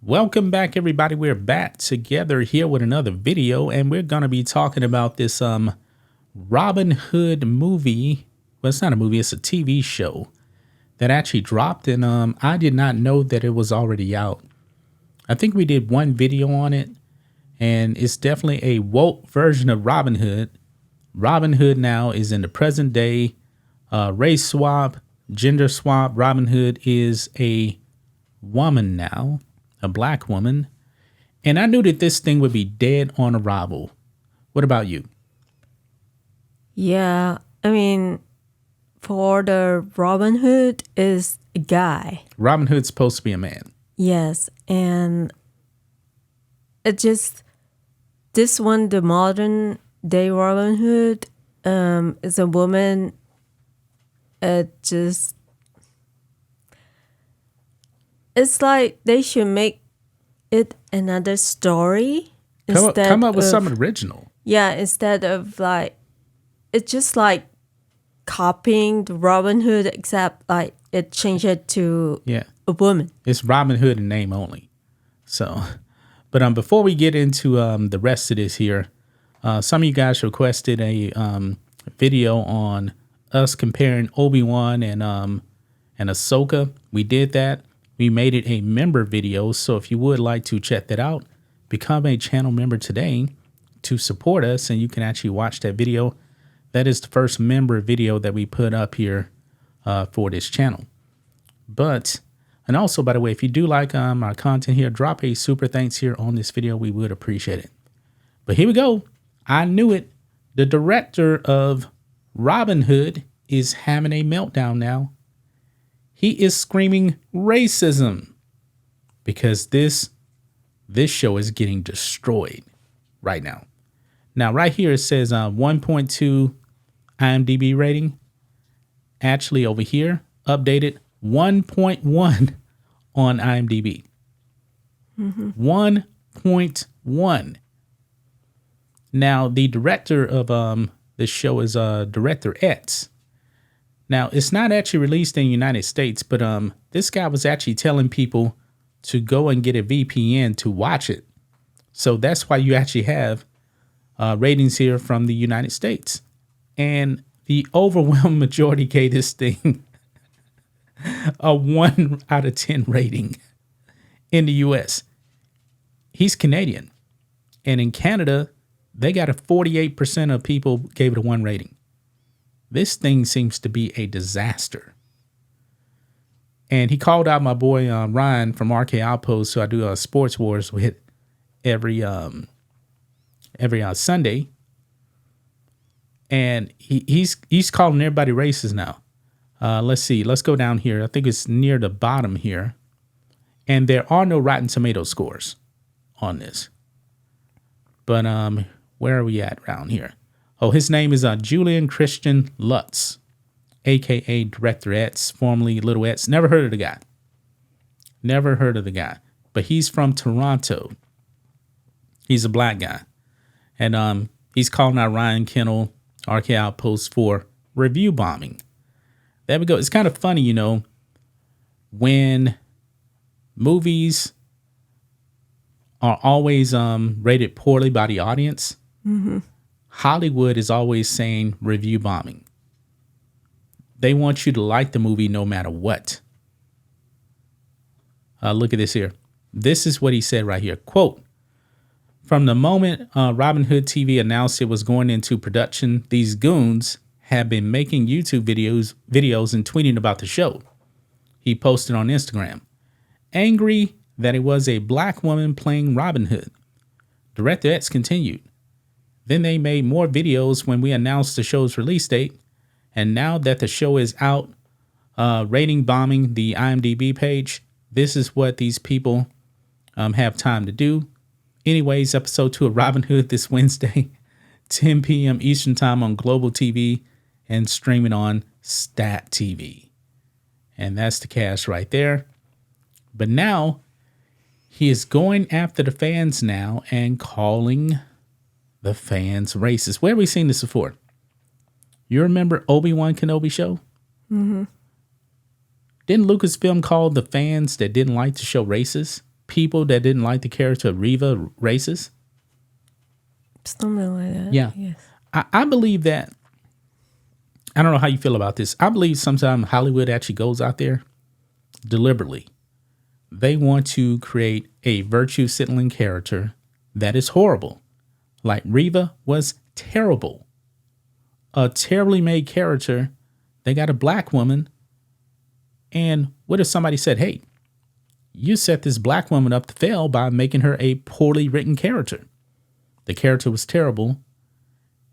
Welcome back, everybody. We're back together here with another video, and we're going to be talking about this Robyn Hood movie. Well, it's not a movie, it's a TV show that actually dropped, and I did not know that it was already out. I think we did one video on it, and it's definitely a woke version of Robyn Hood. Robyn Hood now is in the present day, race swap, gender swap. Robyn Hood is a woman now, a black woman. And I knew that this thing would be dead on arrival. What about you? Yeah, I mean, for the Robyn Hood is a guy. Robyn Hood's supposed to be a man. Yes, and it just, this one, the modern day Robyn Hood, is a woman. It's like they should make it another story. Come up with something original. Yeah, instead of like, it's just like copying the Robyn Hood, except like it changed it to a woman. It's Robyn Hood in name only. So, but before we get into the rest of this here, some of you guys requested a video on us comparing Obi-Wan and Ahsoka. We did that. We made it a member video. So if you would like to check that out, become a channel member today to support us, and you can actually watch that video. That is the first member video that we put up here for this channel. And also, by the way, if you do like our content here, drop a super thanks here on this video. We would appreciate it. But here we go. I knew it. The director of Robyn Hood is having a meltdown now. He is screaming racism because this show is getting destroyed right now. Now, right here, it says 1.2 IMDb rating. Actually, over here, updated 1.1 on IMDb. 1.1. Now, the director of this show is Director X. Now, it's not actually released in the United States, but this guy was actually telling people to go and get a VPN to watch it. So that's why you actually have ratings here from the United States. And the overwhelming majority gave this thing a 1 out of 10 rating in the US. He's Canadian. And in Canada, they got a 48% of people gave it a 1 rating. This thing seems to be a disaster. And he called out my boy Ryan from RK Outpost, who I do Sports Wars with every Sunday. And he's calling everybody racist now. Let's see. Let's go down here. I think it's near the bottom here. And there are no Rotten Tomato scores on this. But where are we at around here? Oh, his name is Julian Christian Lutz, a.k.a. Director X, formerly Little X. Never heard of the guy. Never heard of the guy. But he's from Toronto. He's a black guy. And he's calling out Ryan Kennel, RK Outpost, for review bombing. There we go. It's kind of funny, you know, when movies are always rated poorly by the audience. Hollywood is always saying review bombing. They want you to like the movie no matter what. Look at this here. This is what he said right here. Quote, "From the moment Robyn Hood TV announced it was going into production, these goons have been making YouTube videos and tweeting about the show." He posted on Instagram, angry that it was a black woman playing Robyn Hood. Director X continued, "Then they made more videos when we announced the show's release date. And now that the show is out, rating bombing the IMDb page, this is what these people have time to do. Anyways, episode 2 of Robyn Hood this Wednesday, 10 p.m. Eastern time on Global TV and streaming on Stat TV." And that's the cast right there. But now he is going after the fans now and calling the fans racist. Where have we seen this before? You remember Obi-Wan Kenobi show? Didn't Lucasfilm call the fans that didn't like the show racist? people that didn't like the character of Riva racist? Something like that. Yeah. Yes. I believe that. I don't know how you feel about this. I believe sometimes Hollywood actually goes out there deliberately. They want to create a virtue signaling character that is horrible. Like Riva was terrible. A terribly made character. They got a black woman. And what if somebody said, hey, you set this black woman up to fail by making her a poorly written character? The character was terrible.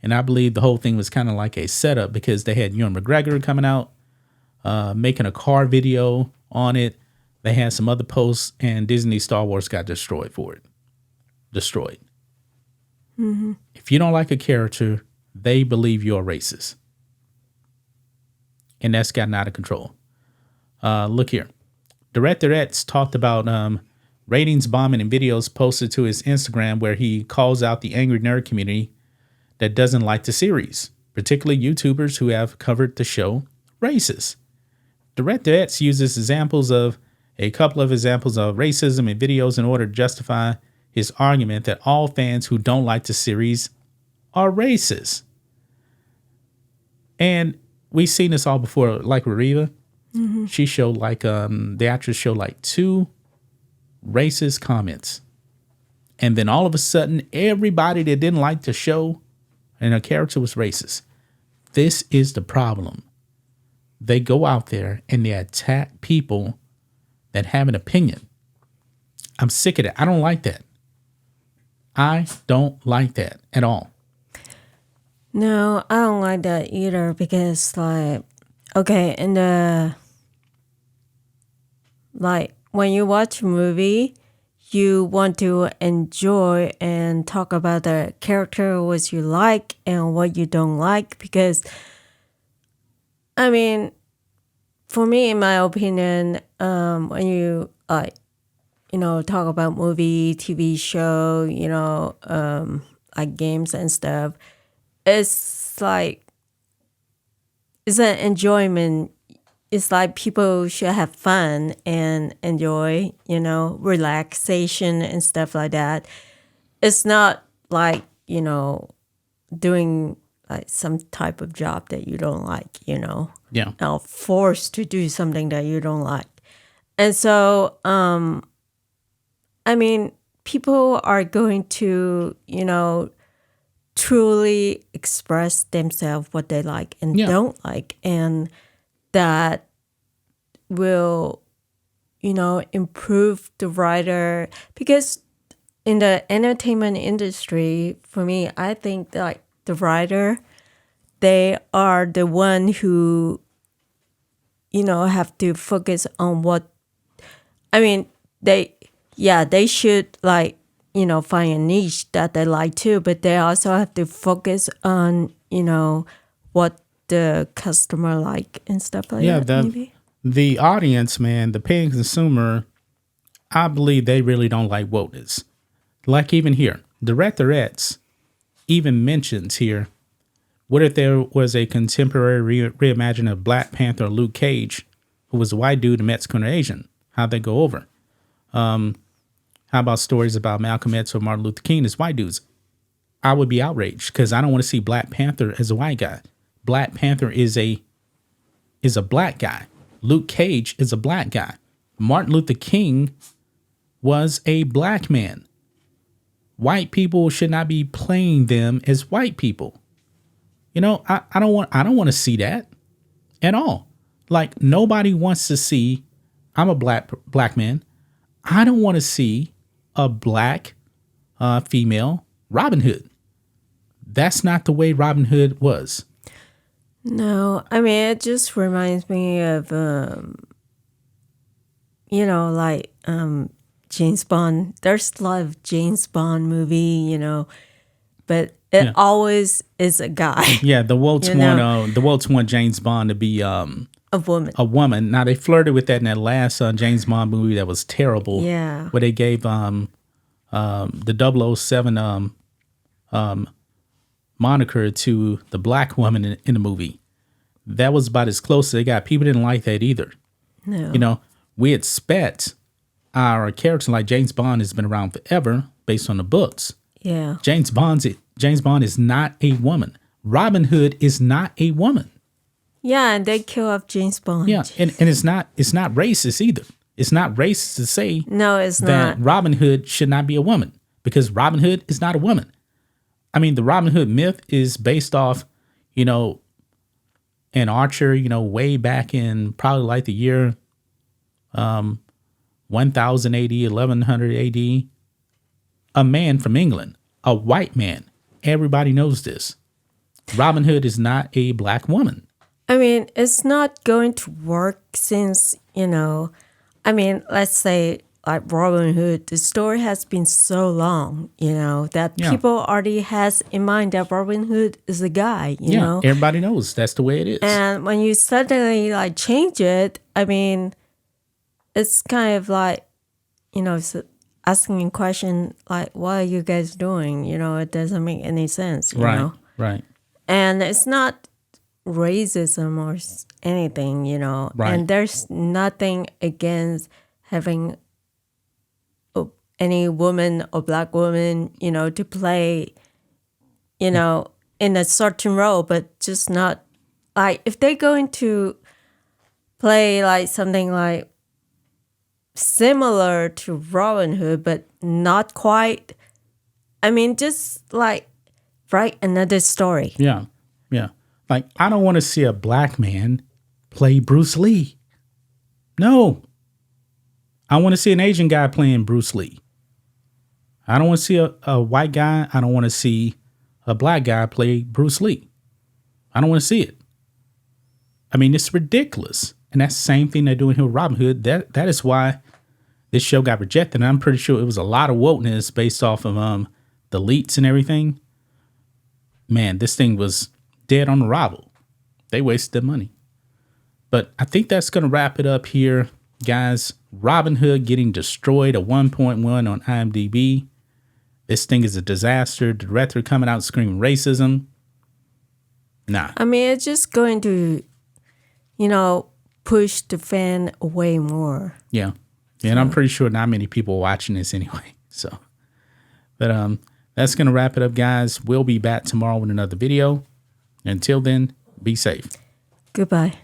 And I believe the whole thing was kind of like a setup because they had Ewan McGregor coming out, making a car video on it. They had some other posts, and Disney Star Wars got destroyed for it. Destroyed. Mm-hmm. If you don't like a character, they believe you're racist. And that's gotten out of control. Look here. Director X talked about ratings bombing in videos posted to his Instagram where he calls out the angry nerd community that doesn't like the series, particularly YouTubers who have covered the show racist. Director X uses a couple of examples of racism in videos in order to justify his argument that all fans who don't like the series are racist. And we've seen this all before, like with Riva. Mm-hmm. She showed the actress showed like 2 racist comments. And then all of a sudden, everybody that didn't like the show and her character was racist. This is the problem. They go out there and they attack people that have an opinion. I'm sick of it. I don't like that. I don't like that at all. No, I don't like that either because, okay, when you watch a movie, you want to enjoy and talk about the character, what you like and what you don't like. Because, I mean, for me, in my opinion, when you talk about movie, TV show, like games and stuff, it's like it's an enjoyment. It's like people should have fun and enjoy, relaxation and stuff like that. It's not like, doing like some type of job that you don't like, Yeah. Now forced to do something that you don't like. And so, people are going to, truly express themselves what they like and don't like. And that will, improve the writer. Because in the entertainment industry, for me, I think that the writer, they are the one who, have to focus on they should find a niche that they like too, but they also have to focus on, what the customer like and stuff like that. Maybe the audience, man, the paying consumer, I believe they really don't like wokeness. Like even here, Director X even mentions here, what if there was a contemporary reimagining of Black Panther or Luke Cage, who was a white dude and Mexican or Asian? How'd they go over? How about stories about Malcolm X or Martin Luther King as white dudes? I would be outraged because I don't want to see Black Panther as a white guy. Black Panther is a black guy. Luke Cage is a black guy. Martin Luther King was a black man. White people should not be playing them as white people. I don't want to see that at all. Like nobody wants to see. I'm a black man. I don't want to see a black female Robyn Hood. That's not the way Robyn Hood was. No, it just reminds me of, James Bond. There's a lot of James Bond movie, but it always is a guy. Yeah, the Waltz want James Bond to be a woman. A woman. Now they flirted with that in that last James Bond movie that was terrible. Yeah, where they gave the 007 moniker to the black woman in the movie. That was about as close as they got. People didn't like that either. No. We expect our character like James Bond has been around forever based on the books. Yeah. James Bond is not a woman. Robin Hood is not a woman. Yeah, and they kill off James Bond. Yeah, and it's not racist either. It's not racist to say No, it's that not. Robin Hood should not be a woman because Robin Hood is not a woman. I mean, the Robin Hood myth is based off, you know, an archer, you know, way back in probably like the year 1000 AD, 1100 AD. A man from England, a white man. Everybody knows this. Robin Hood is not a black woman. I mean, it's not going to work since, you know, I mean, let's say like Robyn Hood, the story has been so long, you know, that Yeah. people already has in mind that Robyn Hood is a guy, you know. Everybody knows that's the way it is. And when you suddenly like change it, I mean, it's kind of like, you know, asking a question like, what are you guys doing? You know, it doesn't make any sense, you know. Right. And it's not racism or anything, you know. Right. And there's nothing against having any woman or black woman, you know, to play, you know, in a certain role, but just not like if they're going to play like something like similar to Robin Hood, but not quite. I mean, just like write another story. Yeah. Like, I don't want to see a black man play Bruce Lee. No. I want to see an Asian guy playing Bruce Lee. I don't want to see a white guy. I don't want to see a black guy play Bruce Lee. I don't want to see it. I mean, it's ridiculous. And that's the same thing they're doing here with Robin Hood. That is why this show got rejected. And I'm pretty sure it was a lot of wokeness based off of the elites and everything. Man, this thing was dead on arrival. They wasted their money. But I think that's going to wrap it up here, guys. Robin Hood getting destroyed, a 1.1 on IMDb. This thing is a disaster. The director coming out screaming racism. Nah. I mean, it's just going to, you know, push the fan away more. Yeah. And I'm pretty sure not many people are watching this anyway. So, but that's going to wrap it up, guys. We'll be back tomorrow with another video. Until then, be safe. Goodbye.